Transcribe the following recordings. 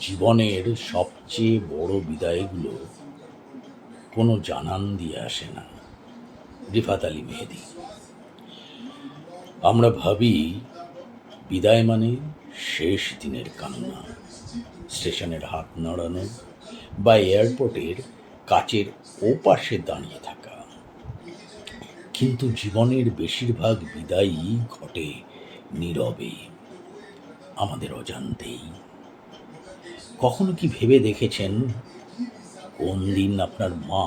জীবনের সবচেয়ে বড় বিদায়গুলো কোনো জানান দিয়ে আসে না। রিফাত আলী মেহেদী। আমরা ভাবি বিদায় মানে শেষ দিনের কান্না, স্টেশনের হাত নাড়ানো বা এয়ারপোর্টের কাচের ওপাশে দাঁড়িয়ে থাকা। কিন্তু জীবনের বেশিরভাগ বিদায়ই ঘটে নীরবে, আমাদের অজান্তেই। কখনো কি ভেবে দেখেছেন কোন দিন আপনার মা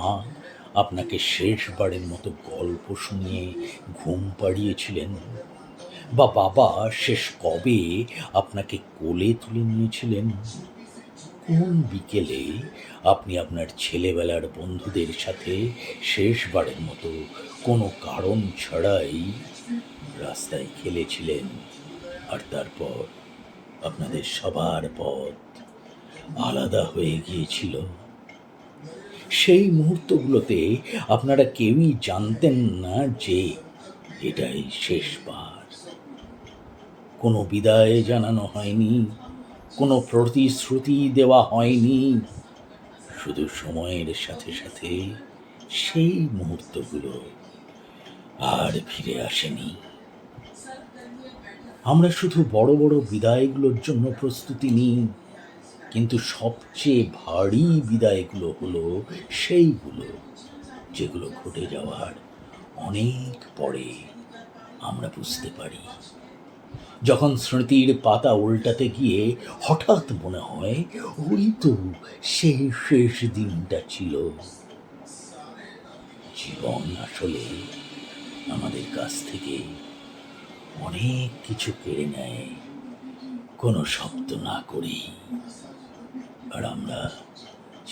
আপনাকে শেষবারের মতো গল্প শুনিয়ে ঘুম পাড়িয়েছিলেন, বা বাবা শেষ কবে আপনাকে কোলে তুলে নিয়েছিলেন? কোন বিকেলে আপনি আপনার ছেলেবেলার বন্ধুদের সাথে শেষবারের মতো কোনো কারণ ছাড়াই রাস্তায় খেলেছিলেন, আর তারপর আপনাদের সবার পথ আলাদা হয়ে গিয়েছিল? সেই মুহূর্তগুলোতে আপনারা কেউই জানতেন না যে এটাই শেষবার। কোনো বিদায় জানানো হয়নি, কোনো প্রতিশ্রুতি দেওয়া হয়নি, শুধু সময়ের সাথে সাথে সেই মুহূর্তগুলো আর ফিরে আসেনি। আমরা শুধু বড় বড় বিদায়গুলোর জন্য প্রস্তুতি নিই, কিন্তু সবচেয়ে ভারী বিদায়গুলো হলো সেইগুলো যেগুলো ঘটে যাওয়ার অনেক পরে আমরা বুঝতে পারি। যখন স্মৃতির পাতা উল্টাতে গিয়ে হঠাৎ মনে হয় ওই তো সেই শেষ দিনটা ছিল। জীবন আসলে আমাদের কাছ থেকে অনেক কিছু কেড়ে নেয় কোনো শব্দ না করেই, আর আমরা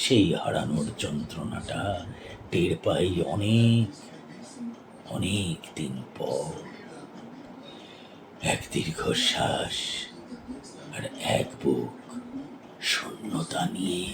সেই হারানোর যন্ত্রণাটা টের পাই অনেক অনেক দিন পর। এক দীর্ঘশ্বাস আর এক বুক শূন্যতা নিয়ে।